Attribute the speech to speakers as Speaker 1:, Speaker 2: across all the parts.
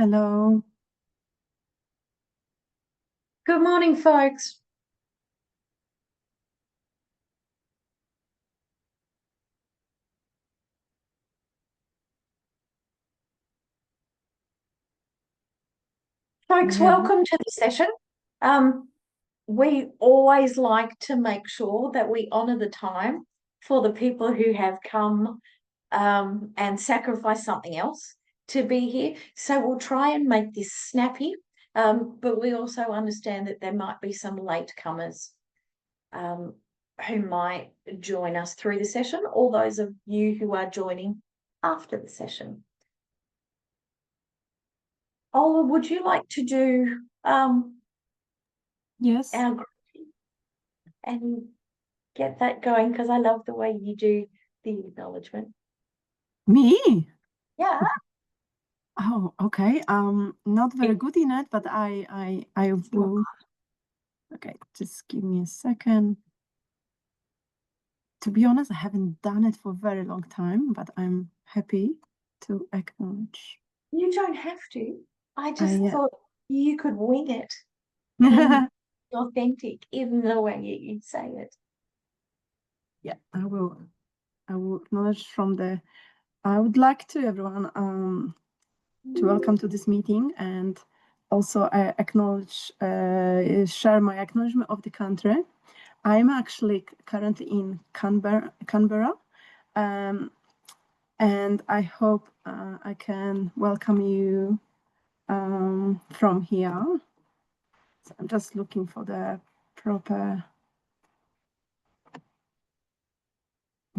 Speaker 1: Hello.
Speaker 2: Good morning, folks. Folks,
Speaker 1: Yeah.
Speaker 2: welcome to the session. We always like to make sure that we honour the time for the people who have come and sacrificed something else to be here. So we'll try and make this snappy, but we also understand that there might be some latecomers who might join us through the session, or those of you who are joining after the session. Ola, would you like to do
Speaker 1: Yes.
Speaker 2: our greeting and get that going? Because I love the way you do the acknowledgement.
Speaker 1: Me?
Speaker 2: Yeah.
Speaker 1: Oh, okay. Not very good in it, but I will. Okay, just give me a second. To be honest, I haven't done it for a very long time, but I'm happy to acknowledge.
Speaker 2: You don't have to. I just
Speaker 1: I,
Speaker 2: thought you could wing it and be authentic in the way you say it.
Speaker 1: yeah, I will acknowledge from the. I would like to everyone to welcome to this meeting, and also acknowledge, share my acknowledgement of the country. I'm actually currently in Canberra, and I hope I can welcome you from here. So I'm just looking for the proper.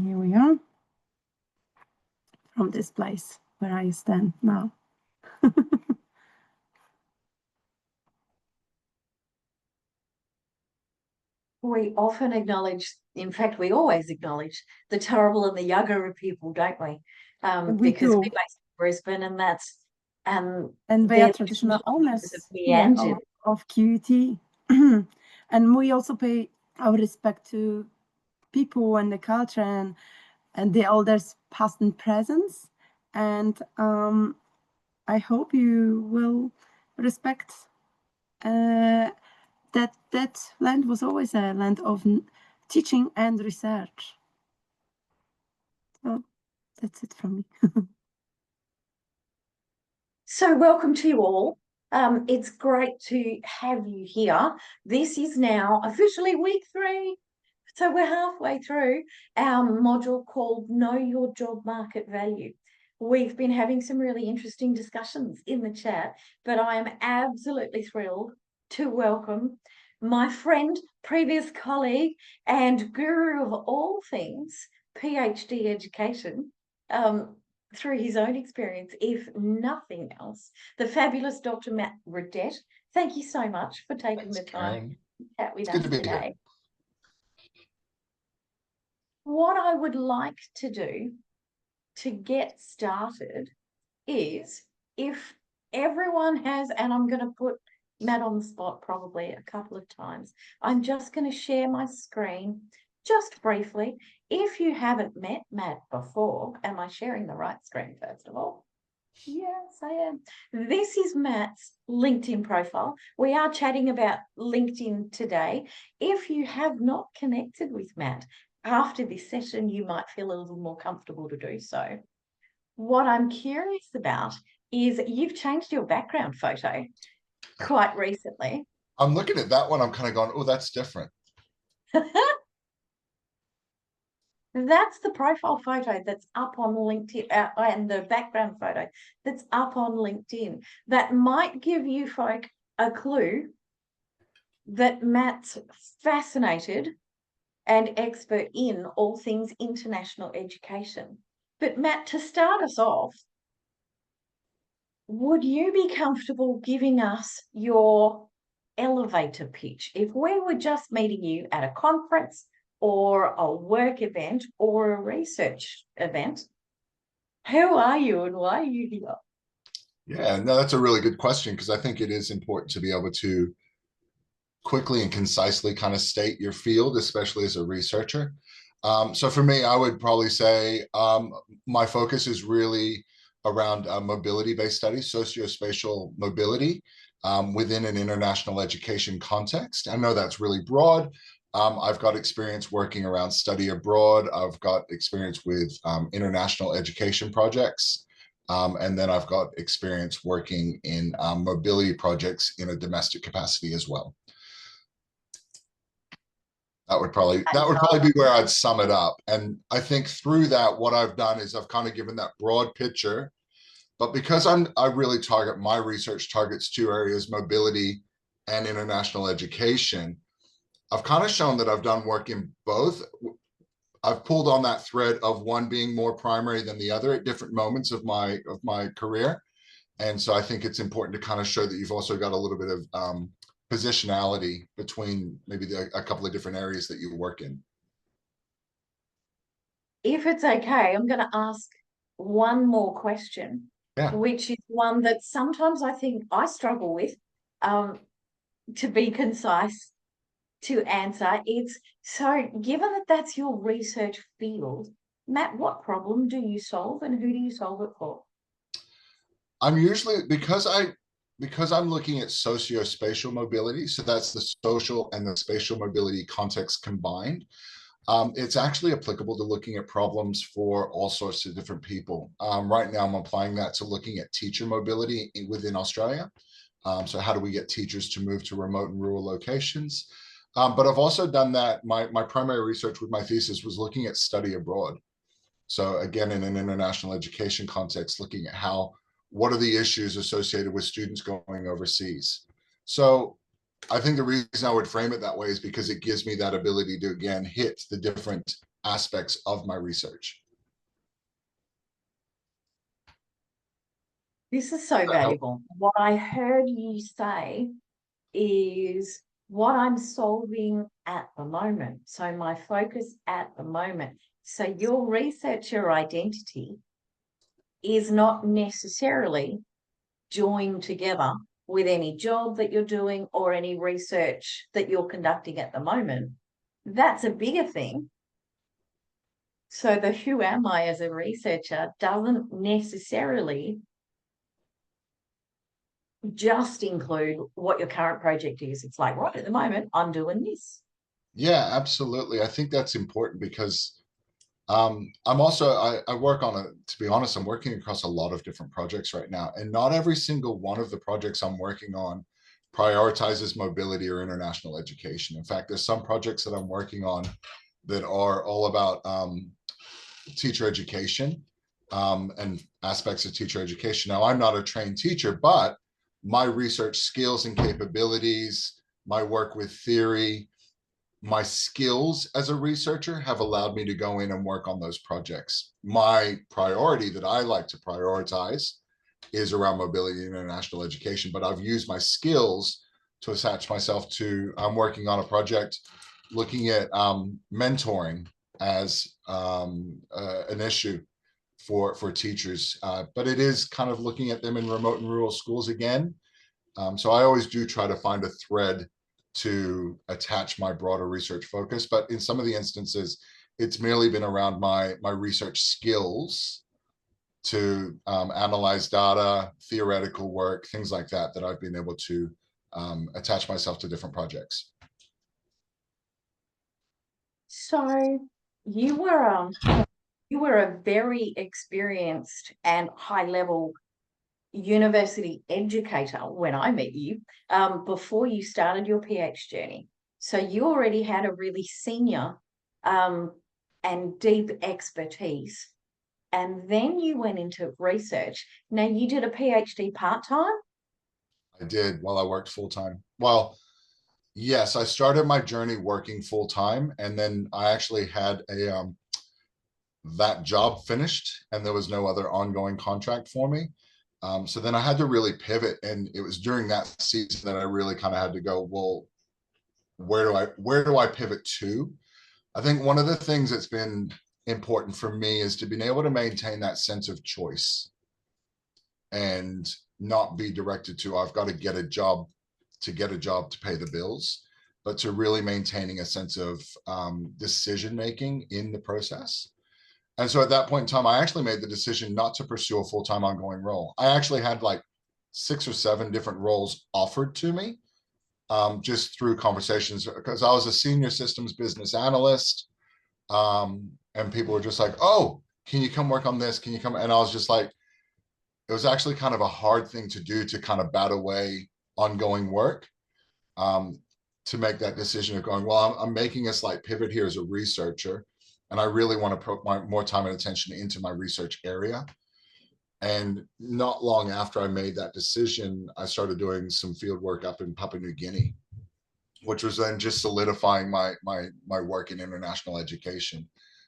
Speaker 1: Here we are, from this place where I stand now.
Speaker 2: We often acknowledge, in fact, we always acknowledge the Turrbal and the Yagara people, don't we?
Speaker 1: We
Speaker 2: Because
Speaker 1: do.
Speaker 2: we're based in Brisbane, and that's
Speaker 1: And they are traditional owners of QUT. And we also pay our respect to people and the culture and the elders past and present. And I hope you will respect that land was always a land of teaching and research. So that's it from me.
Speaker 2: So welcome to you all. It's great to have you here. This is now officially week 3. So we're halfway through our module called Know Your Job Market Value. We've been having some really interesting discussions in the chat, but I am absolutely thrilled to welcome my friend, previous colleague, and guru of all things PhD education, through his own experience, if nothing else, the fabulous Dr. Matt Redette. Thank you so much for taking the time to chat with us today. What I would like to do to get started is, if everyone has, and I'm going to put Matt on the spot probably a couple of times, I'm just going to share my screen just briefly. If you haven't met Matt before, am I sharing the right screen first of all? Yes, I am. This is Matt's LinkedIn profile. We are chatting about LinkedIn today. If you have not connected with Matt, after this session, you might feel a little more comfortable to do so. What I'm curious about is you've changed your background photo quite recently.
Speaker 3: I'm looking at that one. I'm kind of going, oh, that's different.
Speaker 2: That's the profile photo that's up on LinkedIn, and the background photo that's up on LinkedIn. That might give you folk a clue that Matt's fascinated and expert in all things international education. But Matt, to start us off, would you be comfortable giving us your elevator pitch? If we were just meeting you at a conference or a work event or a research event, who are you and why are you here?
Speaker 3: Yeah, no, that's a really good question, because I think it is important to be able to quickly and concisely kind of state your field, especially as a researcher. So for me, I would probably say my focus is really around mobility-based studies, socio-spatial mobility within an international education context. I know that's really broad. I've got experience working around study abroad. I've got experience with international education projects. And then I've got experience working in mobility projects in a domestic capacity as well. That would probably be where I'd sum it up. And I think through that, what I've done is I've kind of given that broad picture, but because I really target, my research targets two areas, mobility and international education. I've kind of shown that I've done work in both. I've pulled on that thread of one being more primary than the other at different moments of my career. And so I think it's important to kind of show that you've also got a little bit of positionality between maybe a couple of different areas that you work in.
Speaker 2: If it's okay, I'm going to ask one more question, which is one that sometimes I think I struggle with, to be concise, to answer. It's, so given that that's your research field, Matt, what problem do you solve and who do you solve it for?
Speaker 3: I'm usually, because I'm looking at socio-spatial mobility, so that's the social and the spatial mobility context combined. It's actually applicable to looking at problems for all sorts of different people. Right now, I'm applying that to looking at teacher mobility within Australia. So how do we get teachers to move to remote and rural locations? But I've also done that. My primary research with my thesis was looking at study abroad. So again, in an international education context, looking at what are the issues associated with students going overseas. So I think the reason I would frame it that way is because it gives me that ability to, again, hit the different aspects of my research.
Speaker 2: This is so valuable. What I heard you say is what I'm solving at the moment. So my focus at the moment. So your researcher identity is not necessarily joined together with any job that you're doing or any research that you're conducting at the moment. That's a bigger thing. So the who am I as a researcher doesn't necessarily just include what your current project is. It's like, right at the moment, I'm doing this.
Speaker 3: Yeah, absolutely. I think that's important because I'm also, I work on to be honest, I'm working across a lot of different projects right now, and not every single one of the projects I'm working on prioritizes mobility or international education. In fact, there's some projects that I'm working on that are all about teacher education and aspects of teacher education. Now, I'm not a trained teacher, but my research skills and capabilities, my work with theory, my skills as a researcher have allowed me to go in and work on those projects. My priority that I like to prioritize is around mobility and international education, but I've used my skills to attach myself to, I'm working on a project looking at mentoring as an issue for teachers, but it is kind of looking at them in remote and rural schools again. So I always do try to find a thread to attach my broader research focus, but in some of the instances, it's merely been around my research skills to analyze data, theoretical work, things like that, that I've been able to attach myself to different projects.
Speaker 2: So you were a very experienced and high-level university educator when I met you, before you started your PhD journey. So you already had a really senior and deep expertise. And then you went into research. Now, you did a PhD part-time?
Speaker 3: I did, while I worked full-time. Well, yes, I started my journey working full-time, and then I actually had that job finished and there was no other ongoing contract for me. So then I had to really pivot, and it was during that season that I really kind of had to go, well, where do I pivot to? I think one of the things that's been important for me is to be able to maintain that sense of choice and not be directed to, I've got to get a job to pay the bills, but to really maintaining a sense of decision making in the process. And so at that point in time, I actually made the decision not to pursue a full-time ongoing role. I actually had like 6 or 7 different roles offered to me, just through conversations, because I was a senior systems business analyst. And people were just like, oh, can you come work on this? Can you come? And I was just like, it was actually kind of a hard thing to do, to kind of bat away ongoing work, to make that decision of going, well, I'm making a slight pivot here as a researcher, and I really want to put more time and attention into my research area. And not long after I made that decision, I started doing some field work up in Papua New Guinea, which was then just solidifying my work in international education.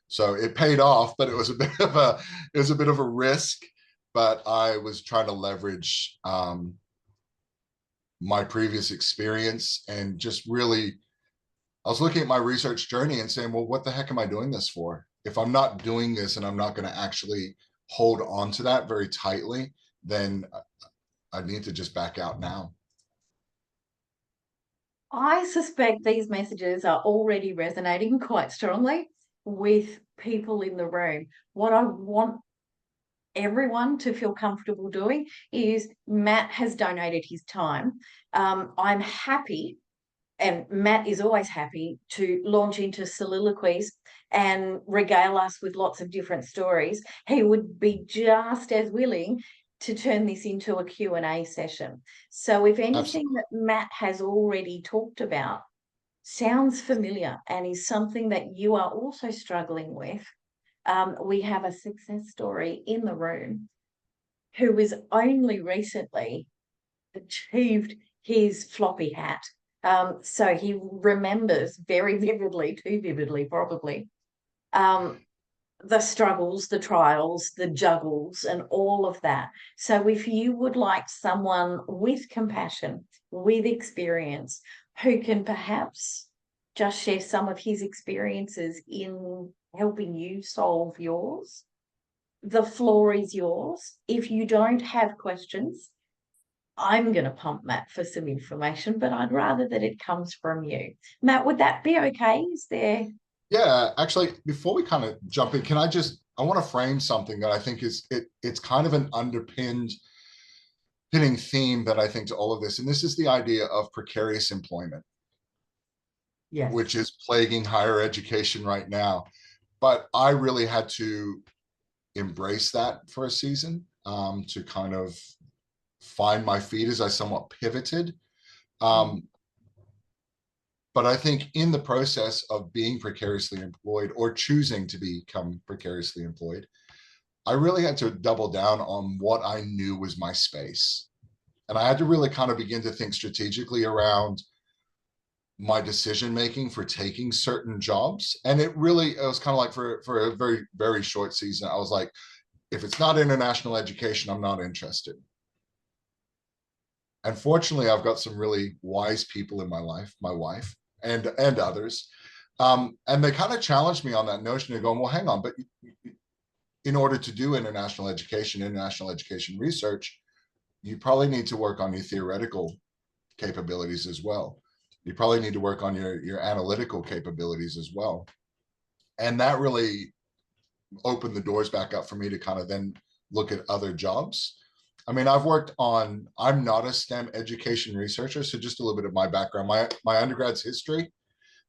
Speaker 3: So it paid off, but it was a bit of a risk. But I was trying to leverage my previous experience, and just really, I was looking at my research journey and saying, well, what the heck am I doing this for? If I'm not doing this and I'm not going to actually hold on to that very tightly, then I need to just back out now.
Speaker 2: I suspect these messages are already resonating quite strongly with people in the room. What I want everyone to feel comfortable doing is, Matt has donated his time. I'm happy, and Matt is always happy, to launch into soliloquies and regale us with lots of different stories. He would be just as willing to turn this into a Q&A session. So if anything that Matt has already talked about sounds familiar and is something that you are also struggling with, we have a success story in the room who was only recently achieved his floppy hat. So he remembers very vividly, too vividly probably, the struggles, the trials, the juggles, and all of that. So if you would like someone with compassion, with experience, who can perhaps just share some of his experiences in helping you solve yours, the floor is yours. If you don't have questions, I'm going to pump Matt for some information, but I'd rather that it comes from you. Matt, would that be okay? Is there...
Speaker 3: Yeah, actually, before we kind of jump in, I want to frame something that I think it's kind of an pinning theme that I think to all of this. And this is the idea of precarious employment,
Speaker 2: Yes,
Speaker 3: which is plaguing higher education right now. But I really had to embrace that for a season, to kind of find my feet as I somewhat pivoted. But I think in the process of being precariously employed, or choosing to become precariously employed, I really had to double down on what I knew was my space. And I had to really kind of begin to think strategically around my decision making for taking certain jobs. And it was kind of like, for a very, very short season, I was like, if it's not international education, I'm not interested. And fortunately, I've got some really wise people in my life, my wife and others. And they kind of challenged me on that notion of going, well, hang on, but in order to do international education research, you probably need to work on your theoretical capabilities as well. You probably need to work on your analytical capabilities as well. And that really opened the doors back up for me to kind of then look at other jobs. I mean, I'm not a STEM education researcher, so just a little bit of my background. My undergrad's history.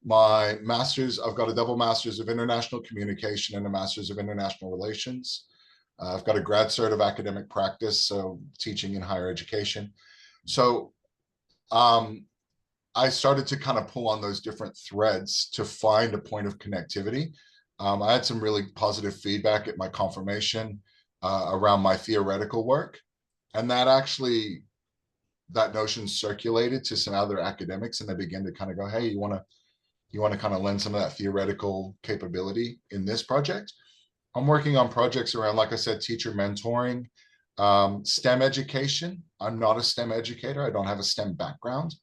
Speaker 3: My master's, I've got a double master's of international communication and a master's of international relations. I've got a grad cert of academic practice, so teaching in higher education. So I started to kind of pull on those different threads to find a point of connectivity. I had some really positive feedback at my confirmation around my theoretical work. And that notion circulated to some other academics, and they began to kind of go, hey, you want to kind of lend some of that theoretical capability in this project? I'm working on projects around, like I said, teacher mentoring, STEM education. I'm not a STEM educator. I don't have a STEM background,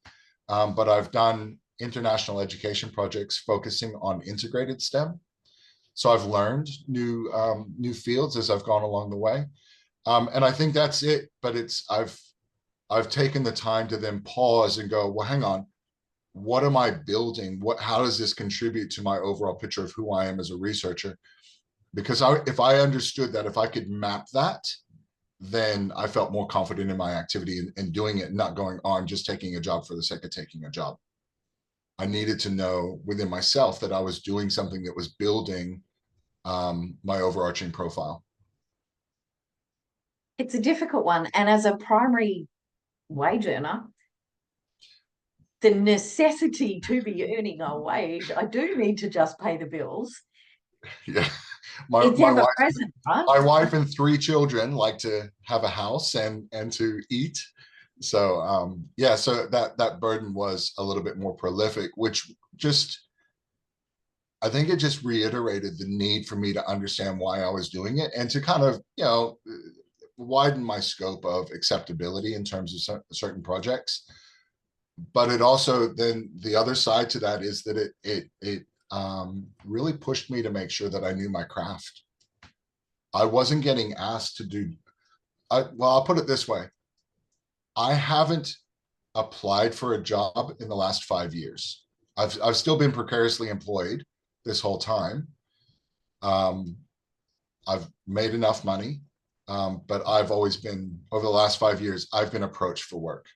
Speaker 3: but I've done international education projects focusing on integrated STEM. So I've learned new fields as I've gone along the way. And I think that's it, but I've taken the time to then pause and go, well, hang on, what am I building? How does this contribute to my overall picture of who I am as a researcher? because if I understood that, if I could map that, then I felt more confident in my activity and doing it, not going on just taking a job for the sake of taking a job. I needed to know within myself that I was doing something that was building my overarching profile.
Speaker 2: It's a difficult one. And as a primary wage earner, the necessity to be earning a wage, I do need to just pay the bills.
Speaker 3: Yeah.
Speaker 2: It's ever present, right?
Speaker 3: My wife and 3 children like to have a house and to eat. So yeah, so that burden was a little bit more prolific, which just, I think it just reiterated the need for me to understand why I was doing it and to kind of, you know, widen my scope of acceptability in terms of certain projects. But it also, then the other side to that is that it really pushed me to make sure that I knew my craft. I wasn't getting asked to do, well, I'll put it this way. I haven't applied for a job in the last 5 years. I've still been precariously employed this whole time. I've made enough money, but I've always been, over the last 5 years, I've been approached for work.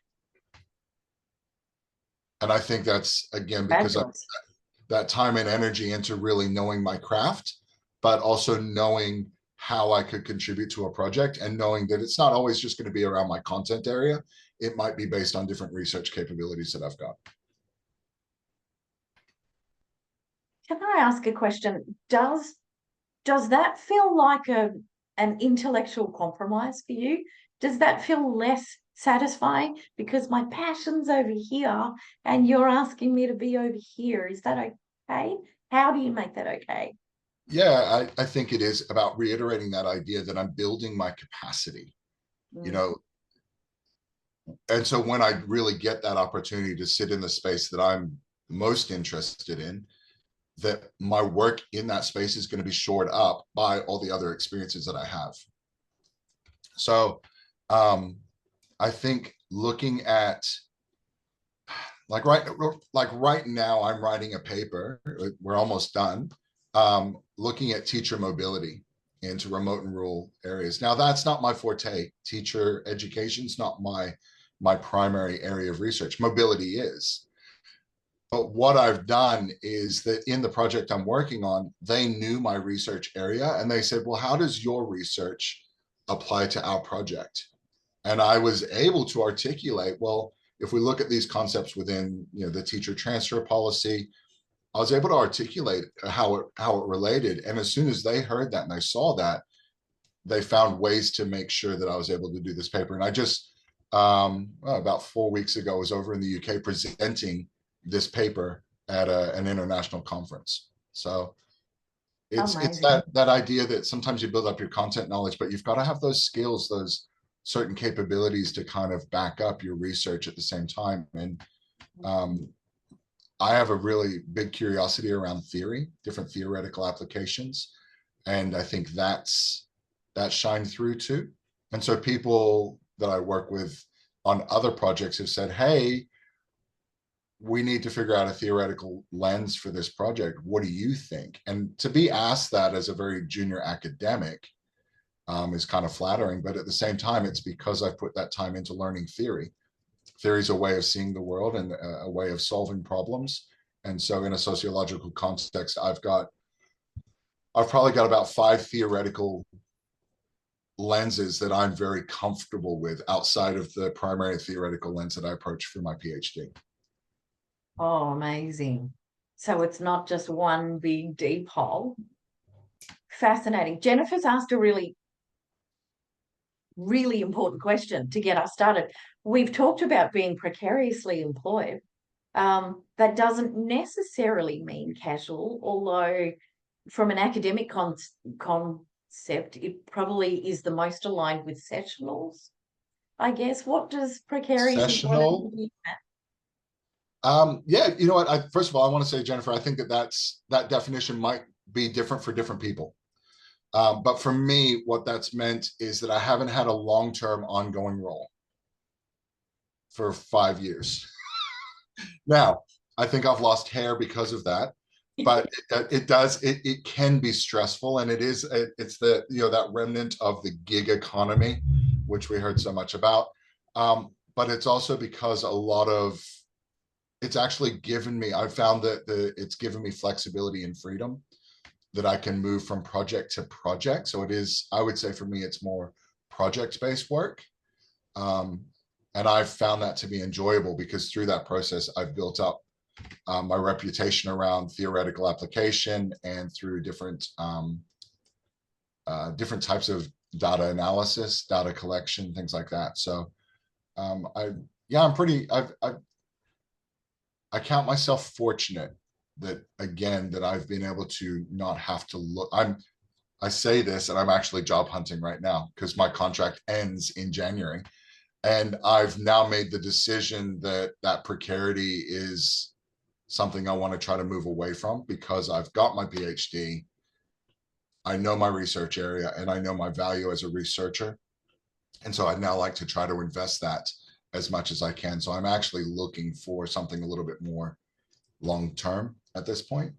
Speaker 3: And I think that's, again, because I that time and energy into really knowing my craft, but also knowing how I could contribute to a project and knowing that it's not always just going to be around my content area. It might be based on different research capabilities that I've got.
Speaker 2: Can I ask a question? Does that feel like an intellectual compromise for you? Does that feel less satisfying because my passion's over here and you're asking me to be over here? Is that okay? How do you make that okay?
Speaker 3: Yeah, I think it is about reiterating that idea that I'm building my capacity, you know. And so when I really get that opportunity to sit in the space that I'm most interested in, that my work in that space is going to be shored up by all the other experiences that I have. So I think looking at, like right now, I'm writing a paper, we're almost done, looking at teacher mobility into remote and rural areas. Now, that's not my forte. Teacher education is not my primary area of research. Mobility is. But what I've done is that in the project I'm working on, they knew my research area and they said, well, how does your research apply to our project? And I was able to articulate, well, if we look at these concepts within, you know, the teacher transfer policy, I was able to articulate how it related. And as soon as they heard that and they saw that, they found ways to make sure that I was able to do this paper. And I just, about 4 weeks ago, was over in the UK presenting this paper at an international conference. So it's that idea that sometimes you build up your content knowledge, but you've got to have those skills, those certain capabilities to kind of back up your research at the same time. And I have a really big curiosity around theory, different theoretical applications. And I think that shined through too. And so people that I work with on other projects have said, hey, we need to figure out a theoretical lens for this project. What do you think? And to be asked that as a very junior academic is kind of flattering, but at the same time, it's because I've put that time into learning theory. Theory is a way of seeing the world and a way of solving problems. And so in a sociological context, I've probably got about 5 theoretical lenses that I'm very comfortable with outside of the primary theoretical lens that I approach for my PhD.
Speaker 2: Oh, amazing. So it's not just one big deep hole. Fascinating. Jennifer's asked a really, really important question to get us started. We've talked about being precariously employed. That doesn't necessarily mean casual, although from an academic concept, it probably is the most aligned with sessionals, I guess. What does precarious employment mean?
Speaker 3: Yeah, you know what? First of all, I want to say, Jennifer, I think that definition might be different for different people. But for me, what that's meant is that I haven't had a long-term ongoing role for 5 years. Now, I think I've lost hair because of that. but it can be stressful, and it's the, that remnant of the gig economy, which we heard so much about. But it's also because it's actually given me, I've found that it's given me flexibility and freedom, that I can move from project to project. So it is, I would say for me, it's more project-based work. And I've found that to be enjoyable, because through that process, I've built up my reputation around theoretical application, and through different types of data analysis, data collection, things like that. So I count myself fortunate that, again, that I've been able to not have to look. I say this, and I'm actually job hunting right now because my contract ends in January. And I've now made the decision that precarity is something I want to try to move away from, because I've got my PhD. I know my research area, and I know my value as a researcher. And so I'd now like to try to invest that as much as I can. So I'm actually looking for something a little bit more long-term at this point.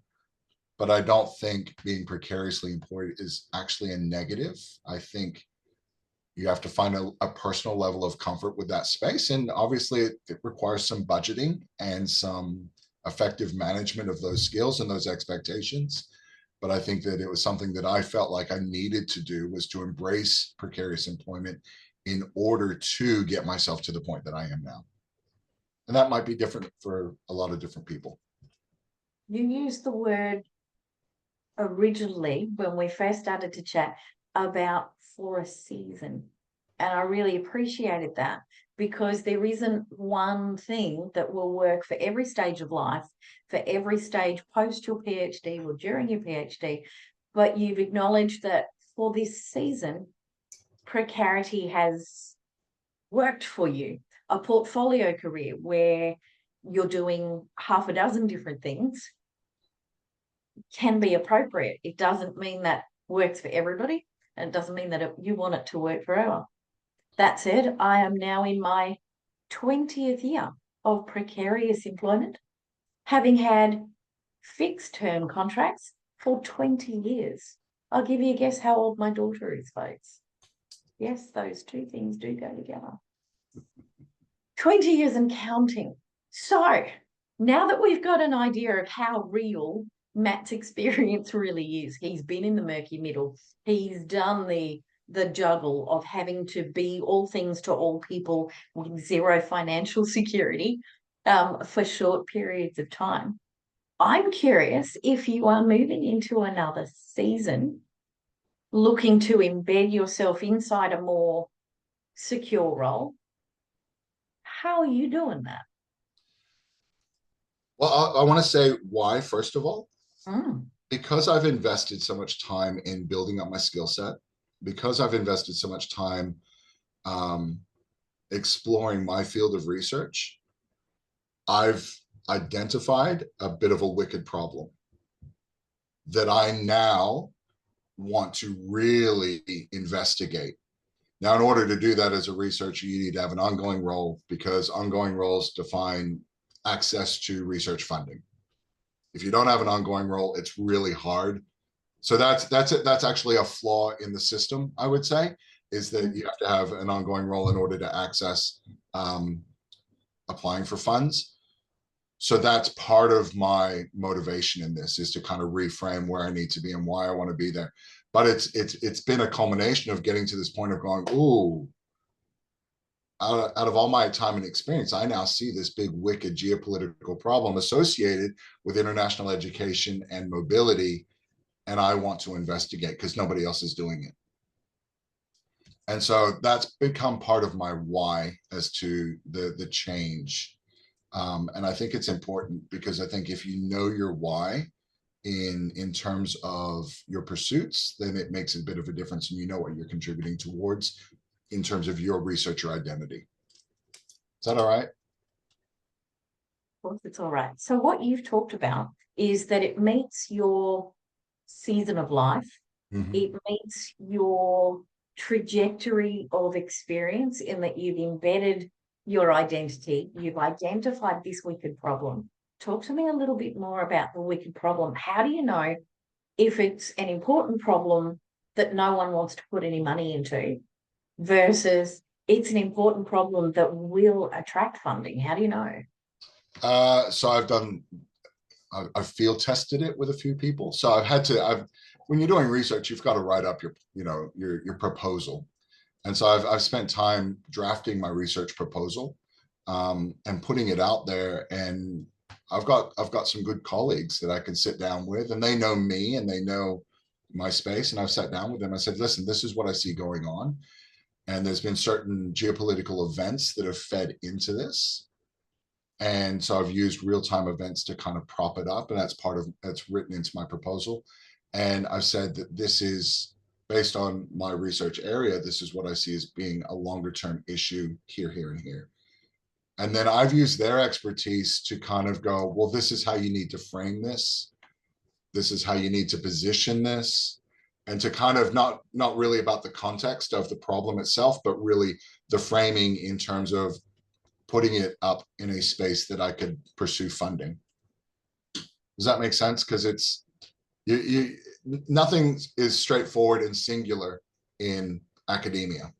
Speaker 3: But I don't think being precariously employed is actually a negative. I think you have to find a personal level of comfort with that space. And obviously it requires some budgeting and some effective management of those skills and those expectations. But I think that it was something that I felt like I needed to do, was to embrace precarious employment in order to get myself to the point that I am now. And that might be different for a lot of different people.
Speaker 2: You used the word originally when we first started to chat about for a season. And I really appreciated that, because there isn't one thing that will work for every stage of life, for every stage post your PhD or during your PhD. But you've acknowledged that for this season, precarity has worked for you. A portfolio career where you're doing half a dozen different things can be appropriate. It doesn't mean that works for everybody, and it doesn't mean that you want it to work forever. That said, I am now in my 20th year of precarious employment, having had fixed term contracts for 20 years. I'll give you a guess how old my daughter is, folks. Yes, those two things do go together. 20 years and counting. So now that we've got an idea of how real Matt's experience really is, he's been in the murky middle, he's done the juggle of having to be all things to all people with zero financial security for short periods of time. I'm curious if you are moving into another season, looking to embed yourself inside a more secure role. How are you doing that?
Speaker 3: Well, I want to say why, first of all. Because I've invested so much time in building up my skill set, because I've invested so much time exploring my field of research, I've identified a bit of a wicked problem that I now want to really investigate. Now, in order to do that as a researcher, you need to have an ongoing role, because ongoing roles define access to research funding. If you don't have an ongoing role, it's really hard. So that's actually a flaw in the system, I would say, is that you have to have an ongoing role in order to access applying for funds. So that's part of my motivation in this, is to kind of reframe where I need to be and why I want to be there. But it's been a culmination of getting to this point of going, ooh, out of all my time and experience, I now see this big, wicked geopolitical problem associated with international education and mobility, and I want to investigate because nobody else is doing it. And so that's become part of my why as to the change. And I think it's important, because I think if you know your why in terms of your pursuits, then it makes a bit of a difference, and you know what you're contributing towards in terms of your researcher identity. Is that all right?
Speaker 2: Of course, it's all right. So what you've talked about is that it meets your season of life. It meets your trajectory of experience, in that you've embedded your identity, you've identified this wicked problem, talk to me a little bit more about the wicked problem. How do you know if it's an important problem that no one wants to put any money into versus it's an important problem that will attract funding? How do you know?
Speaker 3: So I've field tested it with a few people. So when you're doing research, you've got to write up your proposal. And so I've spent time drafting my research proposal and putting it out there. And I've got some good colleagues that I can sit down with, and they know me and they know my space. And I've sat down with them. I said, listen, this is what I see going on. And there's been certain geopolitical events that have fed into this. And so I've used real-time events to kind of prop it up. And that's written into my proposal. And I've said that this is based on my research area. This is what I see as being a longer term issue here, here, and here. And then I've used their expertise to kind of go, well, this is how you need to frame this. This is how you need to position this. And to kind of not really about the context of the problem itself, but really the framing in terms of putting it up in a space that I could pursue funding. Does that make sense? Because it's nothing is straightforward and singular in academia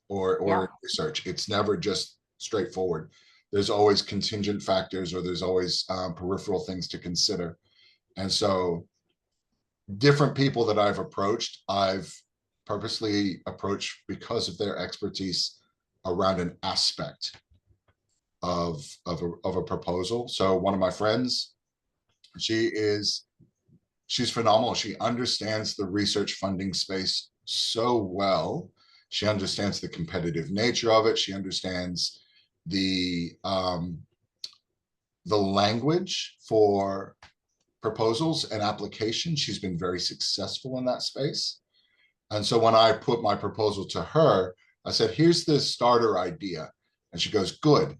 Speaker 3: or research. It's never just straightforward. There's always contingent factors, or there's always peripheral things to consider. And so different people that I've approached, I've purposely approached because of their expertise around an aspect of a proposal. So one of my friends, she's phenomenal. She understands the research funding space so well. She understands the competitive nature of it. She understands the language for proposals and applications. She's been very successful in that space. And so when I put my proposal to her, I said, here's the starter idea. And she goes, good.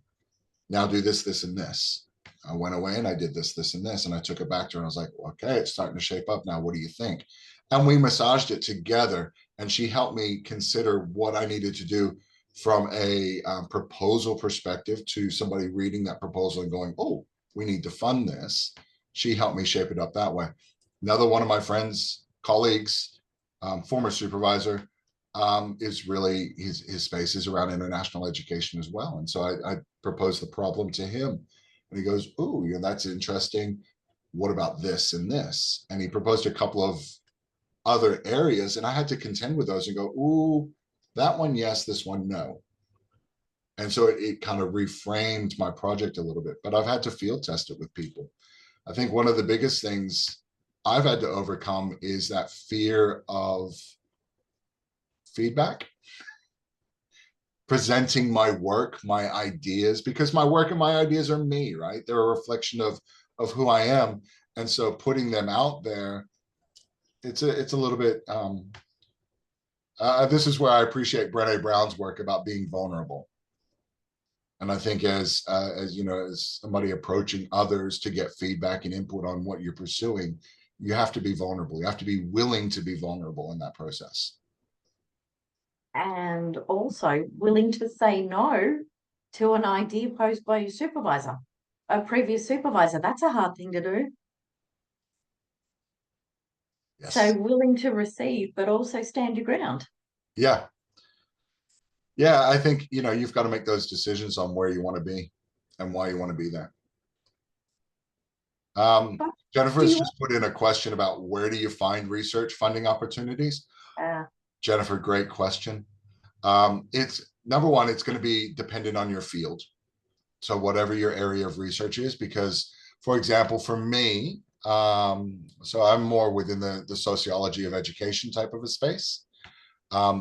Speaker 3: Now do this, this, and this. I went away and I did this, this, and this. And I took it back to her and I was like, okay, it's starting to shape up now. What do you think? And we massaged it together. And she helped me consider what I needed to do from a proposal perspective to somebody reading that proposal and going, oh, we need to fund this. She helped me shape it up that way. Another one of my friends, colleagues, former supervisor, is really his space is around international education as well. And so I proposed the problem to him, and he goes, "Ooh, that's interesting. What about this and this?" And he proposed a couple of other areas, and I had to contend with those and go, "Ooh, that one yes, this one no." And so it kind of reframed my project a little bit. But I've had to field test it with people. I think one of the biggest things I've had to overcome is that fear of feedback, presenting my work, my ideas, because my work and my ideas are me, right? They're a reflection of who I am. And so putting them out there, it's a little bit, this is where I appreciate Brené Brown's work about being vulnerable. And I think as somebody approaching others to get feedback and input on what you're pursuing, you have to be vulnerable. You have to be willing to be vulnerable in that process.
Speaker 2: And also willing to say no to an idea posed by your supervisor, a previous supervisor. That's a hard thing to do.
Speaker 3: Yes.
Speaker 2: So willing to receive, but also stand your ground.
Speaker 3: Yeah. Yeah, I think, you've got to make those decisions on where you want to be and why you want to be there. Jennifer's just put in a question about where do you find research funding opportunities? Jennifer, great question. It's number one, it's going to be dependent on your field. So whatever your area of research is, because for example, for me, so I'm more within the sociology of education type of a space.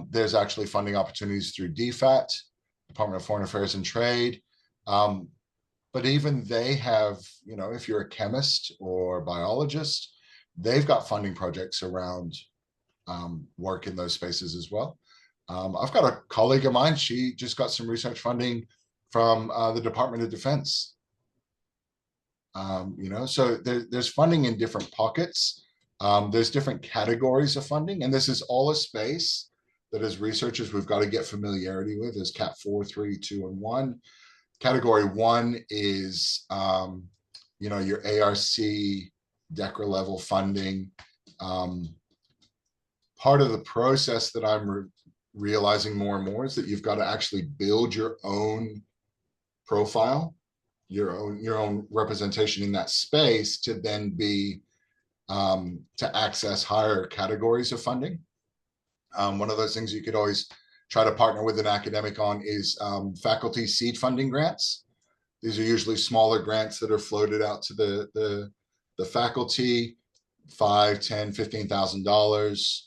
Speaker 3: There's actually funding opportunities through DFAT, Department of Foreign Affairs and Trade. But even they have, if you're a chemist or biologist, they've got funding projects around work in those spaces as well. I've got a colleague of mine, she just got some research funding from the Department of Defense. So there's funding in different pockets. There's different categories of funding, and this is all a space that as researchers, we've got to get familiarity with. There's Cat 4, 3, 2, and 1. Category 1 is you know, your ARC, DECRA level funding. Part of the process that I'm realizing more and more is that you've got to actually build your own profile, your own representation in that space to then be to access higher categories of funding. One of those things you could always try to partner with an academic on is faculty seed funding grants. These are usually smaller grants that are floated out to the faculty, $5,000, $10,000, $15,000.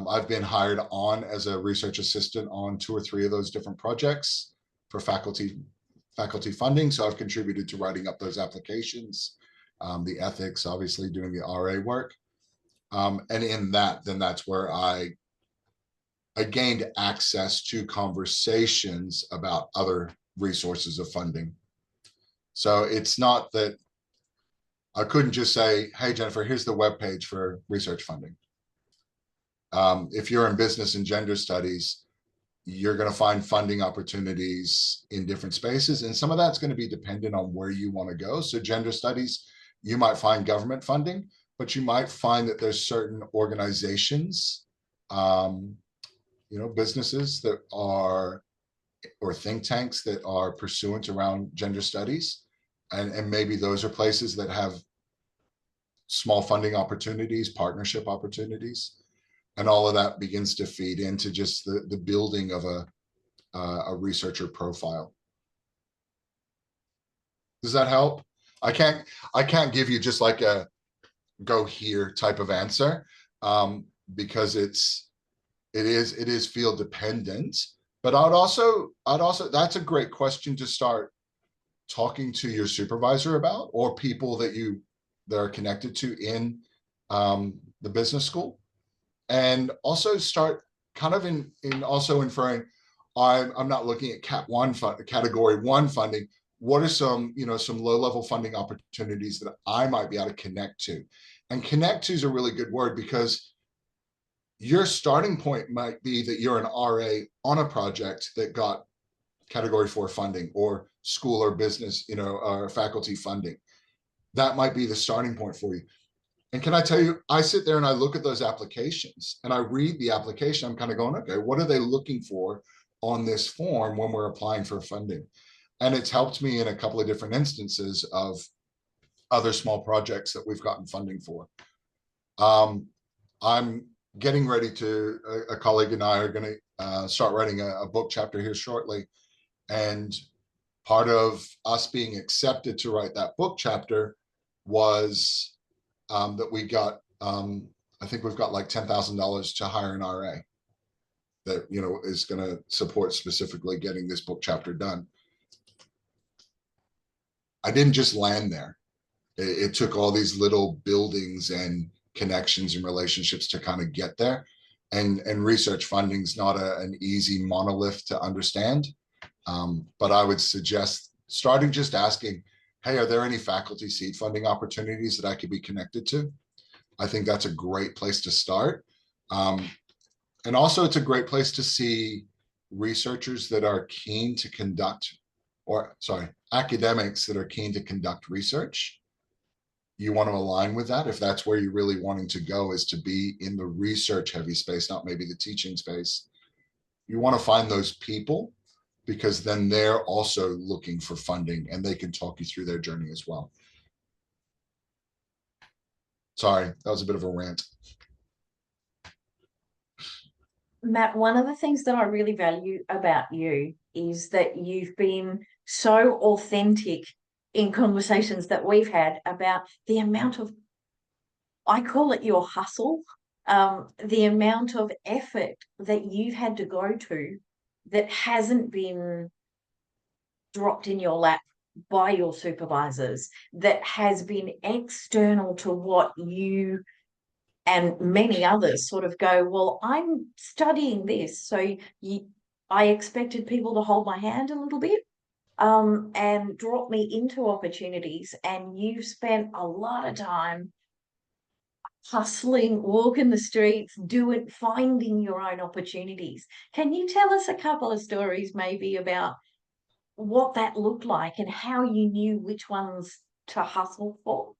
Speaker 3: I've been hired on as a research assistant on 2 or 3 of those different projects for faculty funding. So I've contributed to writing up those applications, the ethics, obviously doing the RA work. And in that, then that's where I gained access to conversations about other resources of funding. So it's not that I couldn't just say, hey, Jennifer, here's the webpage for research funding. If you're in business and gender studies, you're going to find funding opportunities in different spaces. And some of that's going to be dependent on where you want to go. So gender studies, you might find government funding, but you might find that there's certain organizations, you know, businesses that are, or think tanks that are pursuant around gender studies. And maybe those are places that have small funding opportunities, partnership opportunities. And all of that begins to feed into just the building of a researcher profile. Does that help? I can't give you just like a go here type of answer, because it is field dependent. But I'd also that's a great question to start talking to your supervisor about, or people that are connected to in the business school. And also start kind of in also inferring, I'm not looking at category 1 funding. What are some, you know, some low-level funding opportunities that I might be able to connect to? And connect to is a really good word, because your starting point might be that you're an RA on a project that got category 4 funding, or school or business, you know, or faculty funding. That might be the starting point for you. And can I tell you, I sit there and I look at those applications and I read the application. I'm kind of going, okay, what are they looking for on this form when we're applying for funding? And it's helped me in a couple of different instances of other small projects that we've gotten funding for. I'm getting ready to, a colleague and I are going to start writing a book chapter here shortly. And part of us being accepted to write that book chapter was that we got, I think we've got like $10,000 to hire an RA that, you know, is going to support specifically getting this book chapter done. I didn't just land there. It took all these little buildings and connections and relationships to kind of get there. And research funding is not an easy monolith to understand. But I would suggest starting just asking, hey, are there any faculty seed funding opportunities that I could be connected to? I think that's a great place to start. And also it's a great place to see researchers that are keen to conduct, or sorry, academics that are keen to conduct research. You want to align with that if that's where you're really wanting to go, is to be in the research heavy space, not maybe the teaching space. You want to find those people, because then they're also looking for funding and they can talk you through their journey as well. Sorry, that was a bit of a rant.
Speaker 2: Matt, one of the things that I really value about you is that you've been so authentic in conversations that we've had about the amount of, I call it your hustle, the amount of effort that you've had to go to that hasn't been dropped in your lap by your supervisors, that has been external to what you and many others sort of go, well, I'm studying this, so I expected people to hold my hand a little bit and drop me into opportunities. And you've spent a lot of time hustling, walking the streets, finding your own opportunities. Can you tell us a couple of stories maybe about what that looked like and how you knew which ones to hustle for?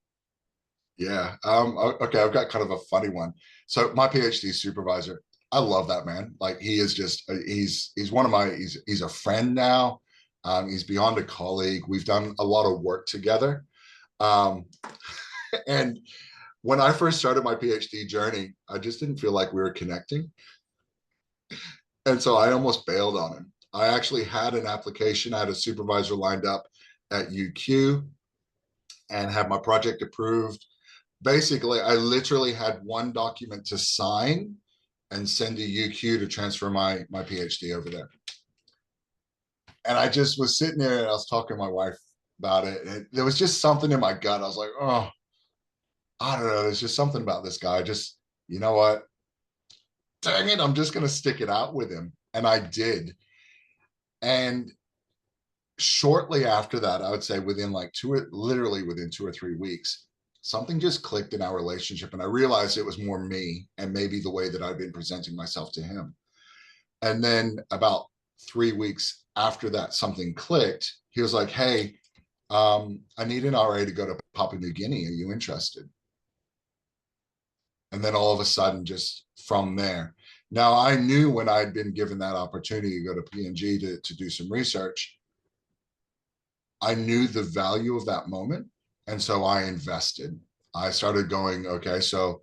Speaker 3: Yeah. Okay. I've got kind of a funny one. So my PhD supervisor, I love that man. Like he is just, he's one of my, he's a friend now. He's beyond a colleague. We've done a lot of work together. Um, and when I first started my PhD journey, I just didn't feel like we were connecting. And so I almost bailed on him. I actually had an application. I had a supervisor lined up at UQ and had my project approved. Basically, I literally had one document to sign and send to UQ to transfer my PhD over there. And I just was sitting there and I was talking to my wife about it. And there was just something in my gut. I was like, oh, I don't know. There's just something about this guy. Just, you know what? Dang it, I'm just going to stick it out with him. And I did. And shortly after that, I would say within like literally within 2 or 3 weeks, something just clicked in our relationship. And I realized it was more me and maybe the way that I've been presenting myself to him. And then about 3 weeks after that, something clicked. He was like, hey, I need an RA to go to Papua New Guinea. Are you interested? And then all of a sudden, just from there. Now, I knew when I'd been given that opportunity to go to PNG to do some research, I knew the value of that moment. And so I invested. I started going, okay, so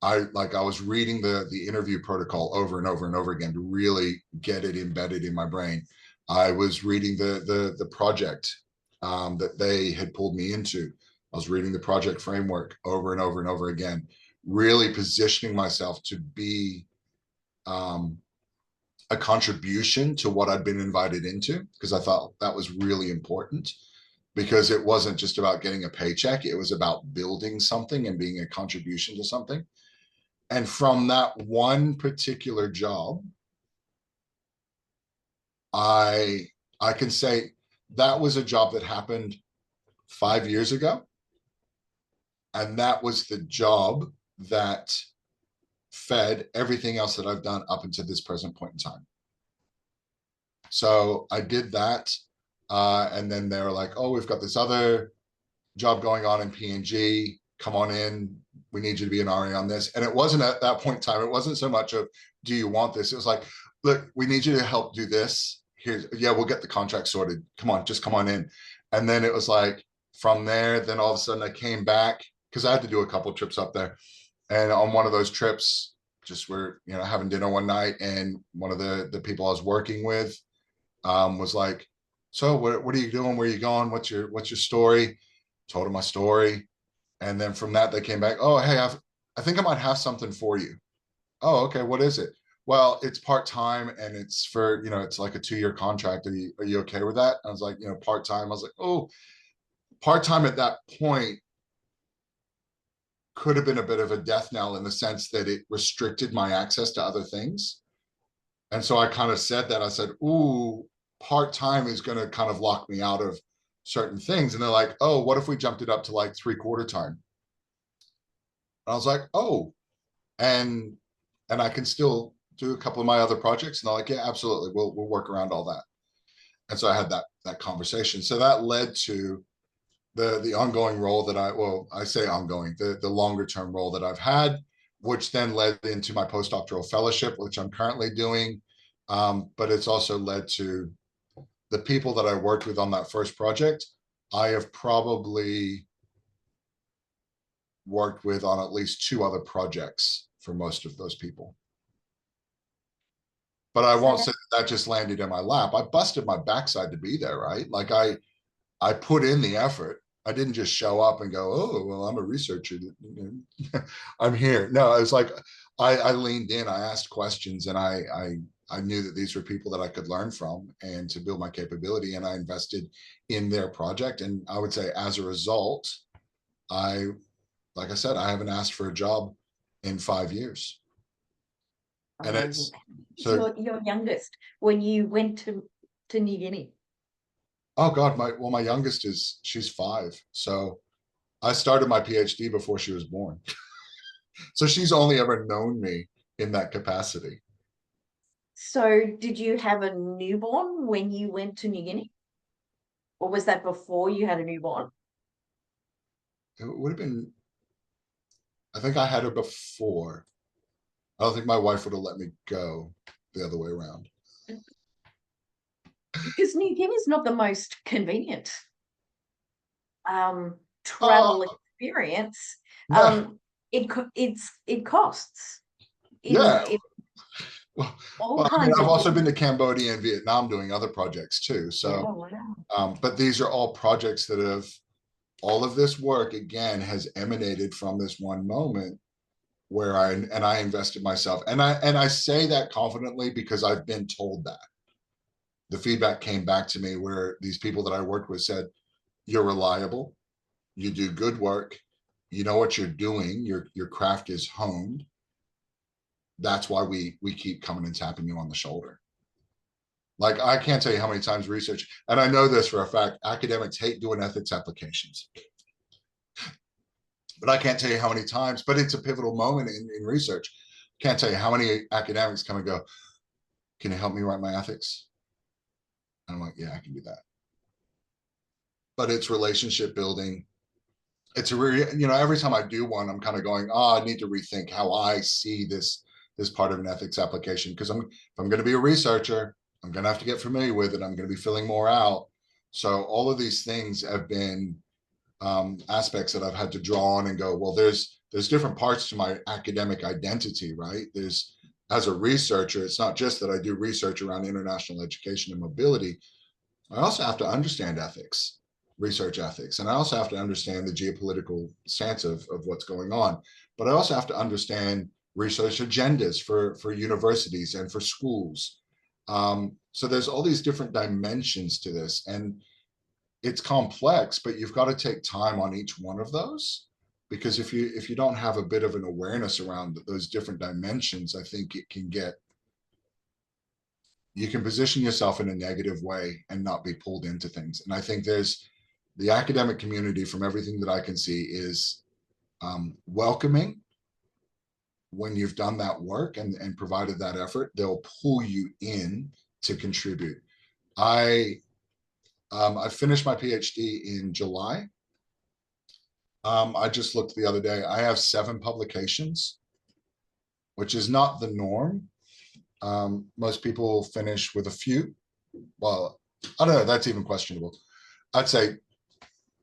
Speaker 3: I was reading the interview protocol over and over and over again to really get it embedded in my brain. I was reading the project that they had pulled me into. I was reading the project framework over and over and over again, really positioning myself to be a contribution to what I'd been invited into, because I thought that was really important, because it wasn't just about getting a paycheck. It was about building something and being a contribution to something. And from that one particular job, I can say that was a job that happened 5 years ago. And that was the job that fed everything else that I've done up until this present point in time. So I did that. And then they were like, oh, we've got this other job going on in PNG. Come on in. We need you to be an RA on this. And it wasn't at that point in time, it wasn't so much of, do you want this? It was like, look, we need you to help do this. Here's, yeah, we'll get the contract sorted. Come on, just come on in. And then it was like, from there, then all of a sudden I came back because I had to do a couple of trips up there. And on one of those trips, just we're, having dinner one night, and one of the people I was working with was like, so what are you doing? Where are you going? What's your story? Told him my story. And then from that, they came back, oh, hey, I think I might have something for you. Oh, okay. What is it? Well, it's part-time and it's for, it's like a 2-year contract. Are you okay with that? I was like, part-time. I was like, oh, part-time at that point could have been a bit of a death knell, in the sense that it restricted my access to other things. And so I kind of said that. I said, ooh, part-time is going to kind of lock me out of certain things. And they're like, oh, what if we jumped it up to like 3/4 time? And I was like, oh, and I can still do a couple of my other projects. And they're like, yeah, absolutely. We'll work around all that. And so I had that conversation. So that led to the ongoing role that I say ongoing, the longer term role that I've had, which then led into my postdoctoral fellowship, which I'm currently doing. But it's also led to the people that I worked with on that first project. I have probably worked with on at least 2 other projects for most of those people. But I won't say that just landed in my lap. I busted my backside to be there, right? Like I put in the effort. I didn't just show up and go, oh, well, I'm a researcher. I'm here. No, it was like I leaned in, I asked questions, and I knew that these were people that I could learn from and to build my capability. And I invested in their project. And I would say as a result, like I said, I haven't asked for a job in 5 years. And it's
Speaker 2: so your youngest when you went to New Guinea.
Speaker 3: Oh God, my youngest she's 5. So I started my PhD before she was born. So she's only ever known me in that capacity.
Speaker 2: So did you have a newborn when you went to New Guinea? Or was that before you had a newborn?
Speaker 3: it would have been, I think I had her before. I don't think my wife would have let me go the other way around.
Speaker 2: Because New Guinea is not the most convenient travel experience.
Speaker 3: No.
Speaker 2: It costs.
Speaker 3: Yeah.
Speaker 2: All
Speaker 3: I mean,
Speaker 2: kinds
Speaker 3: I've
Speaker 2: of
Speaker 3: also been to Cambodia and Vietnam doing other projects too. So, but these are all projects that have, all of this work again has emanated from this one moment where I invested myself. And I say that confidently because I've been told that. The feedback came back to me where these people that I worked with said, you're reliable, you do good work, you know what you're doing, your craft is honed. That's why we keep coming and tapping you on the shoulder. Like, I can't tell you how many times research, and I know this for a fact, academics hate doing ethics applications. But I can't tell you how many times, but it's a pivotal moment in research. Can't tell you how many academics come and go, can you help me write my ethics? And I'm like, yeah, I can do that. But it's relationship building. It's every time I do one, I'm kind of going, oh, I need to rethink how I see this part of an ethics application. Because if I'm going to be a researcher, I'm going to have to get familiar with it. I'm going to be filling more out. So all of these things have been aspects that I've had to draw on and go, well, there's different parts to my academic identity, right? There's, as a researcher, it's not just that I do research around international education and mobility. I also have to understand ethics, research ethics, and I also have to understand the geopolitical stance of what's going on. But I also have to understand research agendas for universities and for schools. So there's all these different dimensions to this, and it's complex, but you've got to take time on each one of those, because if you don't have a bit of an awareness around those different dimensions, I think you can position yourself in a negative way and not be pulled into things. And I think there's the academic community, from everything that I can see, is welcoming. When you've done that work and provided that effort, they'll pull you in to contribute. I finished my PhD in July. I just looked the other day. I have 7 publications, which is not the norm. Most people finish with a few. Well, I don't know. That's even questionable. I'd say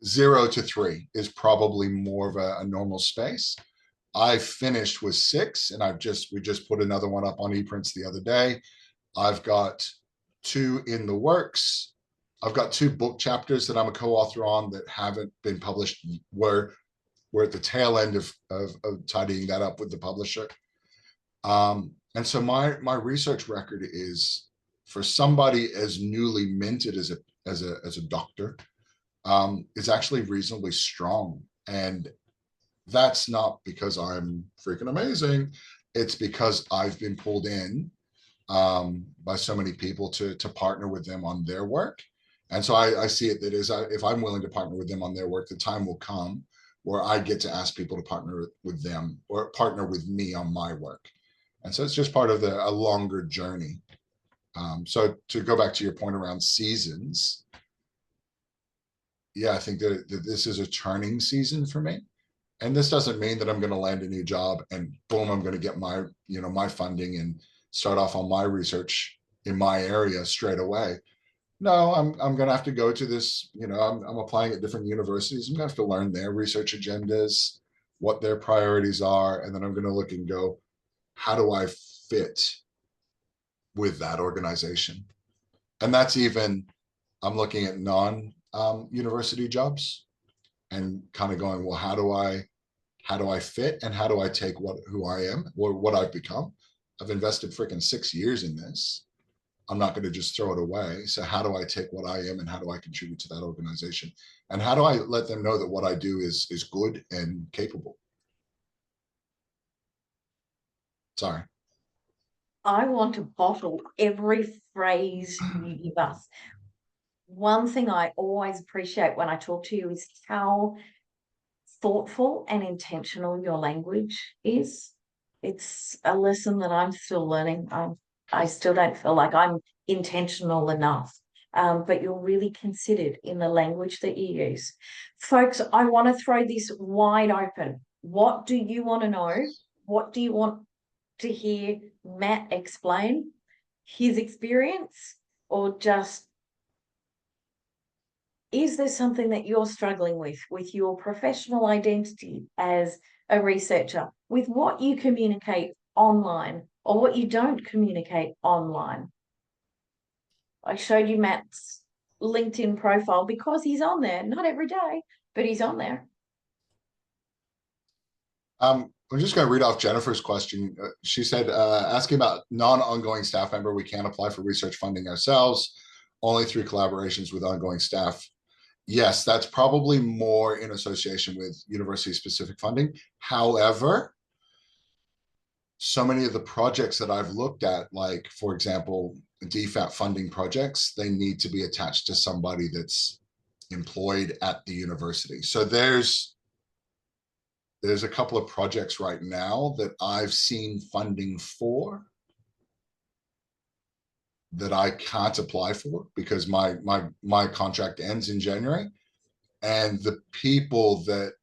Speaker 3: 0 to 3 is probably more of a normal space. I finished with 6, and we just put another one up on ePrints the other day. I've got 2 in the works. I've got 2 book chapters that I'm a co-author on that haven't been published. We're at the tail end of tidying that up with the publisher. And so my research record is, for somebody as newly minted as a doctor, is actually reasonably strong. And that's not because I'm freaking amazing. It's because I've been pulled in by so many people to partner with them on their work. And so I see it that if I'm willing to partner with them on their work, the time will come where I get to ask people to partner with them or partner with me on my work. And so it's just part of a longer journey. So to go back to your point around seasons, yeah, I think that this is a turning season for me. And this doesn't mean that I'm going to land a new job and boom, I'm going to get my funding and start off on my research in my area straight away. No, I'm going to have to go to this, I'm applying at different universities. I'm going to have to learn their research agendas, what their priorities are. And then I'm going to look and go, how do I fit with that organization? And that's even, I'm looking at non-university jobs and kind of going, well, how do I fit, and how do I take who I am or what I've become? I've invested freaking 6 years in this. I'm not going to just throw it away. So how do I take what I am and how do I contribute to that organization? And how do I let them know that what I do is good and capable? Sorry.
Speaker 2: I want to bottle every phrase you give us. One thing I always appreciate when I talk to you is how thoughtful and intentional your language is. It's a lesson that I'm still learning. I still don't feel like I'm intentional enough but you're really considered in the language that you use. Folks, I want to throw this wide open. What do you want to know? What do you want to hear Matt explain his experience, or just, is there something that you're struggling with your professional identity as a researcher, with what you communicate online or what you don't communicate online? I showed you Matt's LinkedIn profile because he's on there, not every day, but he's on there.
Speaker 3: I'm just going to read off Jennifer's question. She said, asking about non-ongoing staff member, we can't apply for research funding ourselves, only through collaborations with ongoing staff. Yes, that's probably more in association with university-specific funding. However, so many of the projects that I've looked at, like, for example, DFAT funding projects, they need to be attached to somebody that's employed at the university. So there's a couple of projects right now that I've seen funding for that I can't apply for because my contract ends in January. And the people that,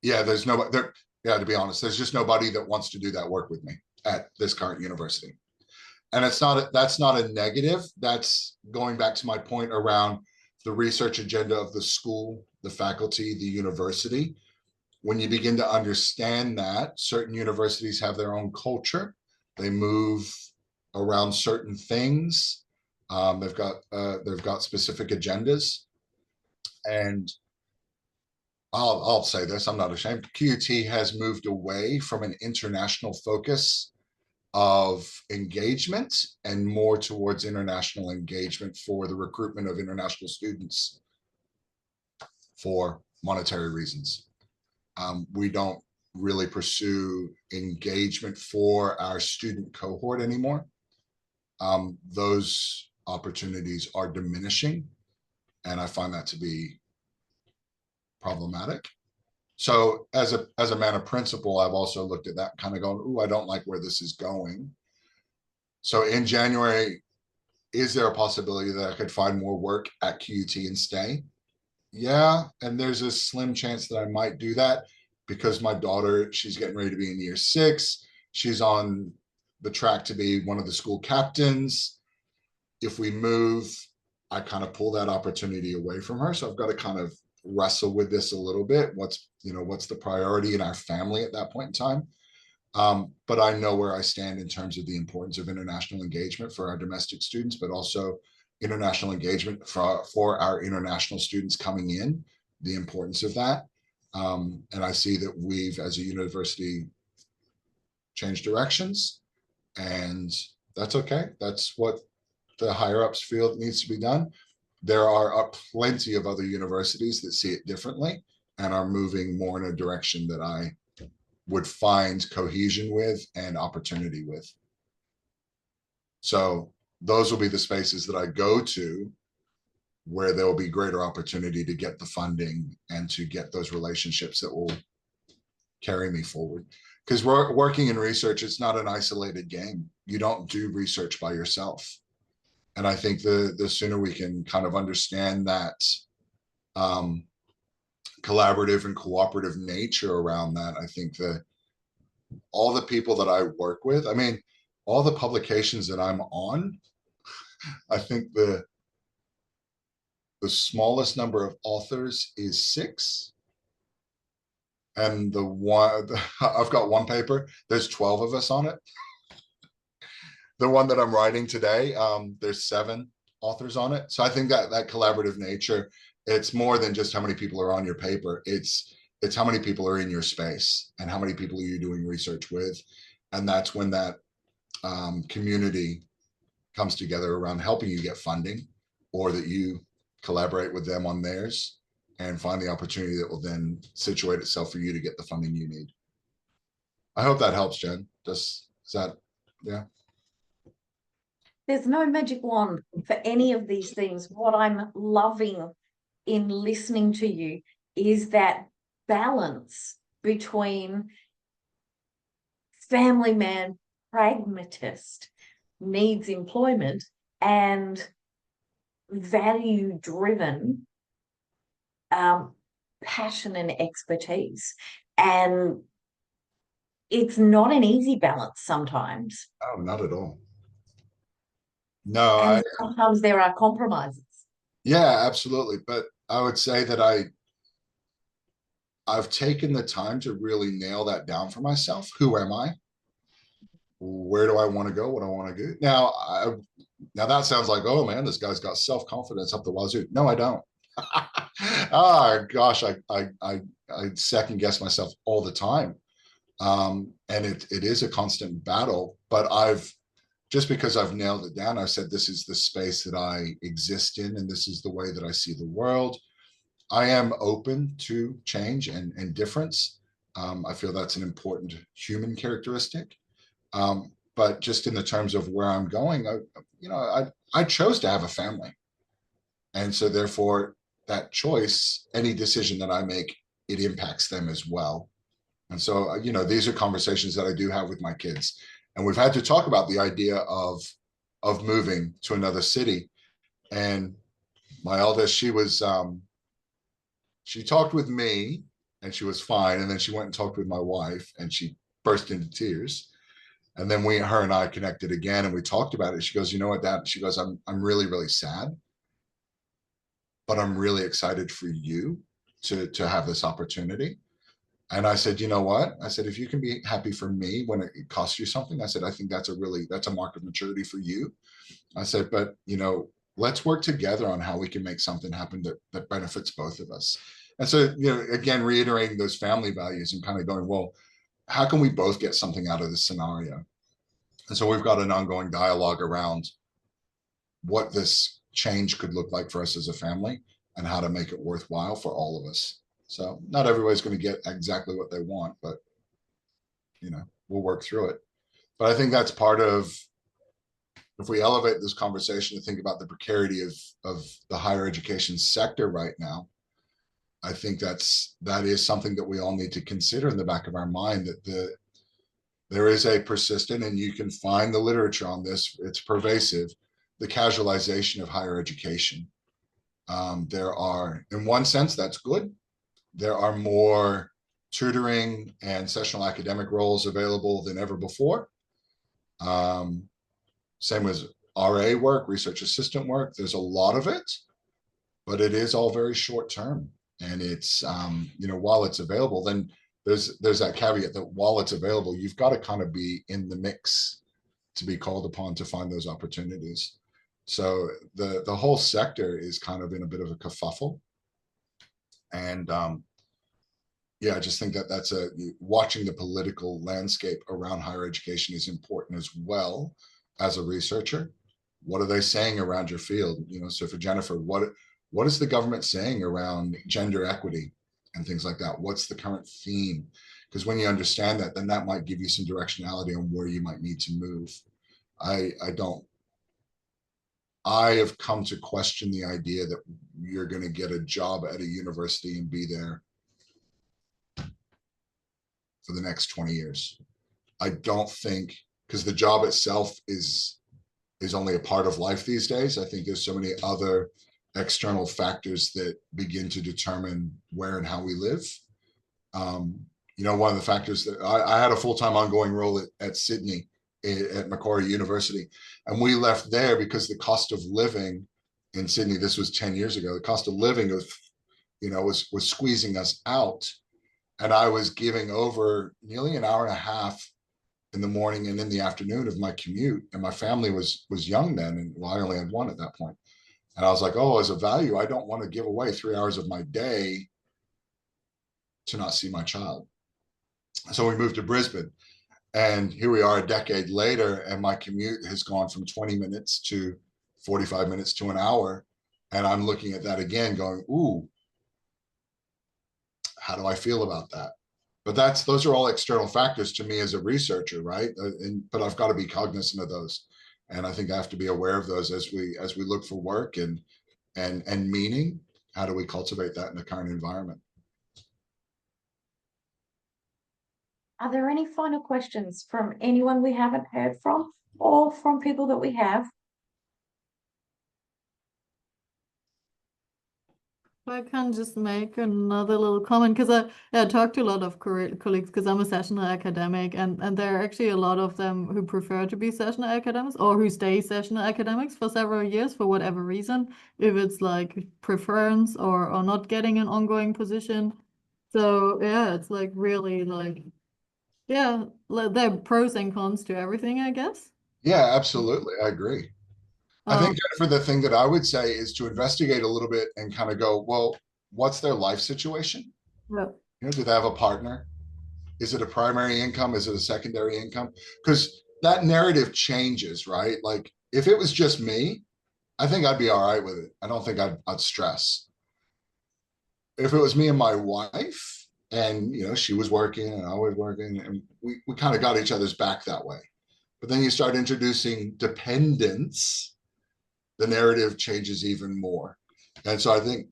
Speaker 3: yeah, there's nobody there. Yeah, to be honest, there's just nobody that wants to do that work with me at this current university. And that's not a negative. That's going back to my point around the research agenda of the school, the faculty, the university. When you begin to understand that certain universities have their own culture, they move around certain things. They've got specific agendas, and I'll say this, I'm not ashamed. QUT has moved away from an international focus of engagement and more towards international engagement for the recruitment of international students for monetary reasons. We don't really pursue engagement for our student cohort anymore. Those opportunities are diminishing, and I find that to be problematic. So as a man of principle, I've also looked at that kind of going, ooh, I don't like where this is going. So in January, is there a possibility that I could find more work at QUT and stay? Yeah, and there's a slim chance that I might do that because my daughter, she's getting ready to be in year 6. She's on the track to be one of the school captains. If we move, I kind of pull that opportunity away from her. So I've got to kind of wrestle with this a little bit. What's the priority in our family at that point in time? But I know where I stand in terms of the importance of international engagement for our domestic students, but also international engagement for our international students coming in, the importance of that. And I see that we've, as a university, changed directions, and that's okay. That's what the higher ups feel needs to be done. There are plenty of other universities that see it differently and are moving more in a direction that I would find cohesion with and opportunity with. So those will be the spaces that I go to where there will be greater opportunity to get the funding and to get those relationships that will carry me forward. Because we're working in research, it's not an isolated game. You don't do research by yourself. And I think the sooner we can kind of understand that collaborative and cooperative nature around that, I think that all the people that I work with, I mean, all the publications that I'm on, I think the smallest number of authors is 6. And I've got one paper, there's 12 of us on it. The one that I'm writing today, there's 7 authors on it. So I think that collaborative nature, it's more than just how many people are on your paper. It's how many people are in your space and how many people are you doing research with. And that's when that community comes together around helping you get funding, or that you collaborate with them on theirs and find the opportunity that will then situate itself for you to get the funding you need. I hope that helps, Jen. Yeah.
Speaker 2: There's no magic wand for any of these things. What I'm loving in listening to you is that balance between family man, pragmatist, needs employment, and value-driven passion and expertise. And it's not an easy balance sometimes.
Speaker 3: Oh, not at all. No,
Speaker 2: And sometimes there are compromises.
Speaker 3: yeah, absolutely. But I would say that I've taken the time to really nail that down for myself. Who am I? Where do I want to go? What I want to do? Now that sounds like, oh man, this guy's got self-confidence up the wazoo. No, I don't. Oh gosh, I second guess myself all the time. And it is a constant battle, but just because I've nailed it down, I've said this is the space that I exist in, and this is the way that I see the world. I am open to change and difference. I feel that's an important human characteristic. But just in the terms of where I'm going, I chose to have a family. And so therefore that choice, any decision that I make, it impacts them as well. And so, these are conversations that I do have with my kids. And we've had to talk about the idea of moving to another city. And my eldest, she talked with me and she was fine. And then she went and talked with my wife and she burst into tears. And then her and I connected again and we talked about it. She goes, you know what, Dad? She goes, I'm really, really sad, but I'm really excited for you to have this opportunity. And I said, you know what? I said, if you can be happy for me when it costs you something, I said, I think that's a mark of maturity for you. I said, but let's work together on how we can make something happen that benefits both of us. And so, again, reiterating those family values and kind of going, well, how can we both get something out of this scenario? And so we've got an ongoing dialogue around what this change could look like for us as a family and how to make it worthwhile for all of us. So not everybody's going to get exactly what they want, but we'll work through it. But I think that's part of, if we elevate this conversation to think about the precarity of the higher education sector right now, I think that is something that we all need to consider in the back of our mind, that there is a persistent, and you can find the literature on this, it's pervasive, the casualization of higher education. There are, in one sense, that's good. There are more tutoring and sessional academic roles available than ever before. Same as RA work, research assistant work. There's a lot of it, but it is all very short term. And it's, while it's available, then there's that caveat that while it's available, you've got to kind of be in the mix to be called upon to find those opportunities. So the whole sector is kind of in a bit of a kerfuffle. And yeah, I just think that's watching the political landscape around higher education is important as well as a researcher. What are they saying around your field? So for Jennifer, what is the government saying around gender equity and things like that? What's the current theme? Because when you understand that, then that might give you some directionality on where you might need to move. I have come to question the idea that you're going to get a job at a university and be there for the next 20 years. I don't think, because the job itself is only a part of life these days. I think there's so many other external factors that begin to determine where and how we live. One of the factors that I had a full-time ongoing role at Sydney at Macquarie University, and we left there because the cost of living in Sydney, this was 10 years ago, the cost of living was squeezing us out. And I was giving over nearly an hour and a half in the morning and in the afternoon of my commute. And my family was young then. And I only had one at that point. And I was like, oh, as a value, I don't want to give away 3 hours of my day to not see my child. So we moved to Brisbane. And here we are a decade later, and my commute has gone from 20 minutes to 45 minutes to an hour. And I'm looking at that again going, ooh, how do I feel about that? But those are all external factors to me as a researcher, right? But I've got to be cognizant of those. And I think I have to be aware of those as we look for work and meaning. How do we cultivate that in the current environment?
Speaker 2: Are there any final questions from anyone we haven't heard from or from people that we have?
Speaker 4: I can just make another little comment, because I talked to a lot of colleagues, because I'm a sessional academic, and there are actually a lot of them who prefer to be sessional academics, or who stay sessional academics for several years for whatever reason, if it's like preference or not getting an ongoing position. So yeah, it's like really like, yeah, there are pros and cons to everything, I guess.
Speaker 3: Yeah, absolutely. I agree. I think,
Speaker 4: Um,
Speaker 3: Jennifer, the thing that I would say is to investigate a little bit and kind of go, well, what's their life situation?
Speaker 4: yeah.
Speaker 3: You know, do they have a partner? Is it a primary income? Is it a secondary income? Because that narrative changes, right? Like if it was just me, I think I'd be all right with it. I don't think I'd stress. If it was me and my wife, and you know, she was working and I was working, and we kind of got each other's back that way. But then you start introducing dependence, the narrative changes even more. And so I think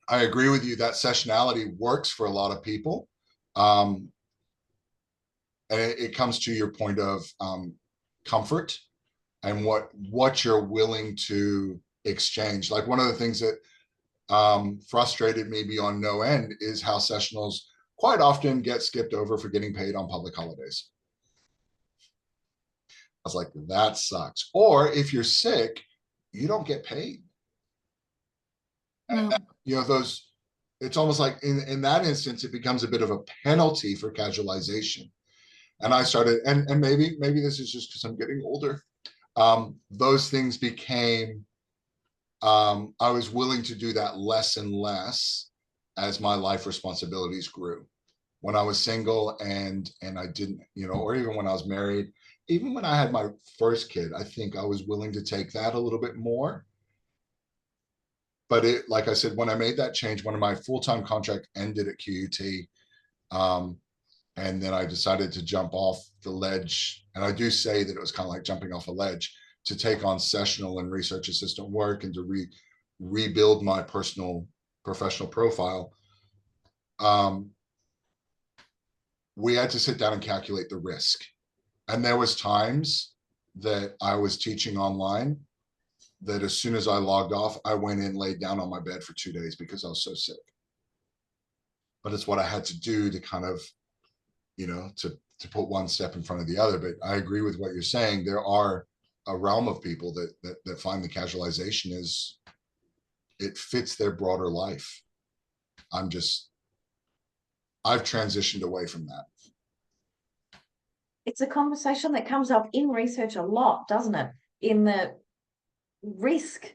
Speaker 3: I agree with you that sessionality works for a lot of people. And it comes to your point of comfort and what you're willing to exchange. Like one of the things that frustrated me beyond no end is how sessionals quite often get skipped over for getting paid on public holidays. I was like, that sucks. Or if you're sick, you don't get paid.
Speaker 4: No.
Speaker 3: You know, those, it's almost like in that instance, it becomes a bit of a penalty for casualization. And I started, and maybe this is just because I'm getting older. Those things became, I was willing to do that less and less as my life responsibilities grew. When I was single and I didn't, you know, or even when I was married, even when I had my first kid, I think I was willing to take that a little bit more. But it, like I said, when I made that change, when my full-time contract ended at QUT, and then I decided to jump off the ledge. And I do say that it was kind of like jumping off a ledge to take on sessional and research assistant work and to rebuild my professional profile. We had to sit down and calculate the risk. And there was times that I was teaching online that as soon as I logged off, I went in, laid down on my bed for 2 days because I was so sick. But it's what I had to do to kind of, you know, to put one step in front of the other. But I agree with what you're saying. There are a realm of people that find the casualization is, it fits their broader life. I've transitioned away from that.
Speaker 2: It's a conversation that comes up in research a lot, doesn't it? In the risk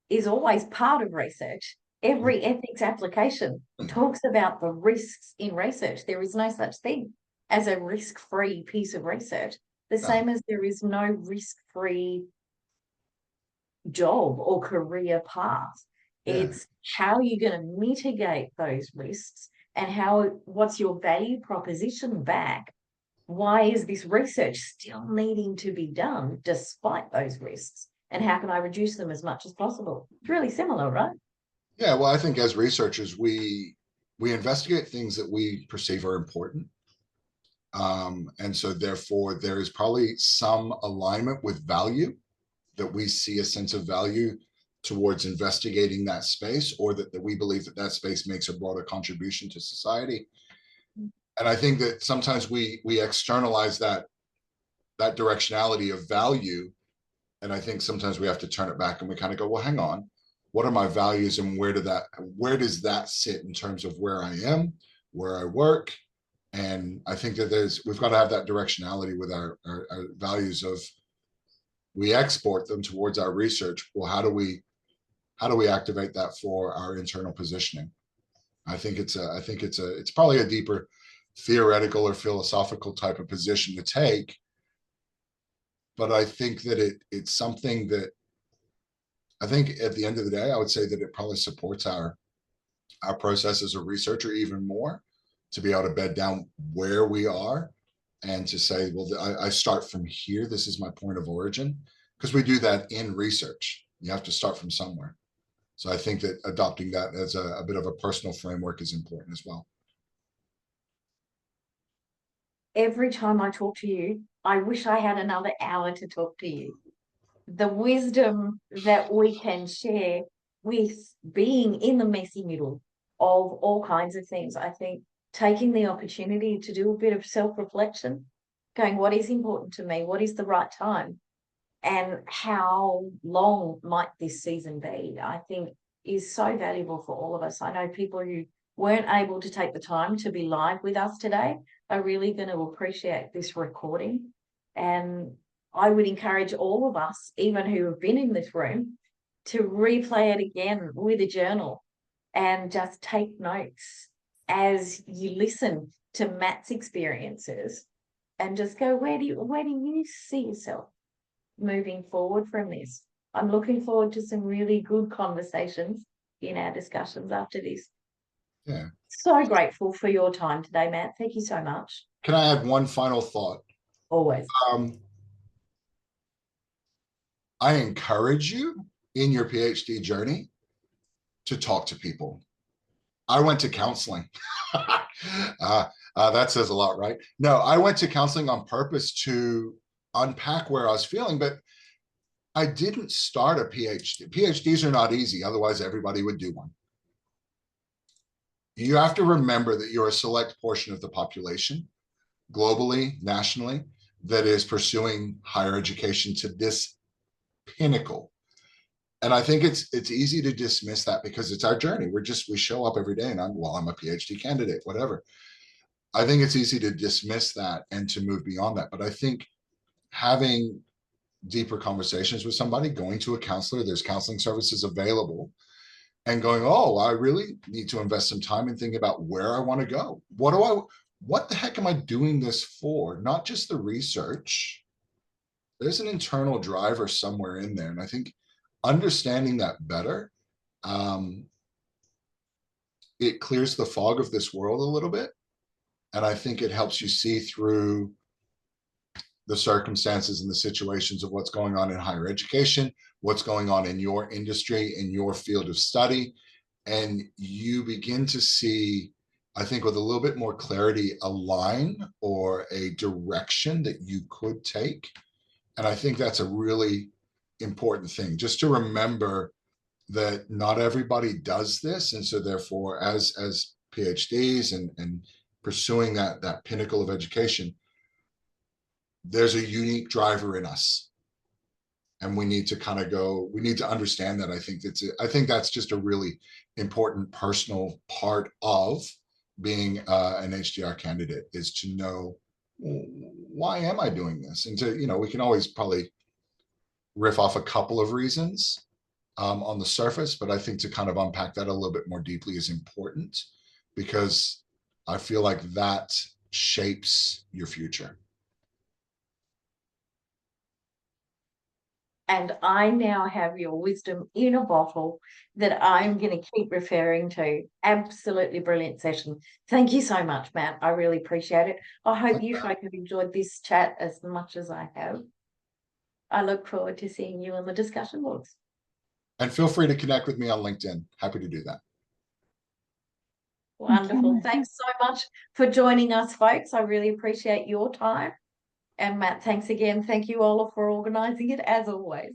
Speaker 2: is always part of research. Every ethics application talks about the risks in research. There is no such thing as a risk-free piece of research, the same as there is no risk-free job or career path. It's how you're going to mitigate those risks and what's your value proposition back? Why is this research still needing to be done despite those risks? And how can I reduce them as much as possible? It's really similar, right?
Speaker 3: Yeah, well, I think as researchers, we investigate things that we perceive are important. And so therefore there is probably some alignment with value, that we see a sense of value towards investigating that space, or that we believe that space makes a broader contribution to society. And I think that sometimes we externalize that directionality of value. And I think sometimes we have to turn it back and we kind of go, well, hang on, what are my values and where does that sit in terms of where I am, where I work? And I think that we've got to have that directionality with our values of, we export them towards our research. Well, how do we activate that for our internal positioning? I think it's probably a deeper theoretical or philosophical type of position to take. But I think that it's something that I think at the end of the day, I would say that it probably supports our process as a researcher even more, to be able to bed down where we are and to say, well, I start from here. This is my point of origin, because we do that in research. You have to start from somewhere. So I think that adopting that as a bit of a personal framework is important as well.
Speaker 2: Every time I talk to you, I wish I had another hour to talk to you. The wisdom that we can share with being in the messy middle of all kinds of things, I think taking the opportunity to do a bit of self-reflection, going, what is important to me? What is the right time? And how long might this season be? I think is so valuable for all of us. I know people who weren't able to take the time to be live with us today are really going to appreciate this recording. And I would encourage all of us, even who have been in this room, to replay it again with a journal and just take notes as you listen to Matt's experiences, and just go, where do you see yourself moving forward from this? I'm looking forward to some really good conversations in our discussions after this.
Speaker 3: Yeah.
Speaker 2: So grateful for your time today, Matt. Thank you so much.
Speaker 3: Can I add one final thought?
Speaker 2: Always.
Speaker 3: I encourage you in your PhD journey to talk to people. I went to counseling. That says a lot, right? No, I went to counseling on purpose to unpack where I was feeling, but I didn't start a PhD. PhDs are not easy. Otherwise, everybody would do one. You have to remember that you're a select portion of the population, globally, nationally, that is pursuing higher education to this pinnacle. And I think it's easy to dismiss that because it's our journey. We show up every day and I'm a PhD candidate, whatever. I think it's easy to dismiss that and to move beyond that. But I think having deeper conversations with somebody, going to a counselor, there's counseling services available, and going, oh, I really need to invest some time in thinking about where I want to go. What the heck am I doing this for? Not just the research. There's an internal driver somewhere in there. And I think understanding that better, it clears the fog of this world a little bit. And I think it helps you see through the circumstances and the situations of what's going on in higher education, what's going on in your industry, in your field of study. And you begin to see, I think, with a little bit more clarity, a line or a direction that you could take. And I think that's a really important thing, just to remember that not everybody does this. And so therefore, as PhDs and pursuing that pinnacle of education, there's a unique driver in us. And we need to we need to understand that. I think that's just a really important personal part of being an HDR candidate, is to know, why am I doing this? And we can always probably riff off a couple of reasons on the surface, but I think to kind of unpack that a little bit more deeply is important, because I feel like that shapes your future.
Speaker 2: And I now have your wisdom in a bottle that I'm going to keep referring to. Absolutely brilliant session. Thank you so much, Matt. I really appreciate it. I hope you folk have enjoyed this chat as much as I have. I look forward to seeing you on the discussion boards.
Speaker 3: And feel free to connect with me on LinkedIn. Happy to do that.
Speaker 2: Wonderful. Thanks so much for joining us, folks. I really appreciate your time. And Matt, thanks again. Thank you, Ola, for organising it, as always.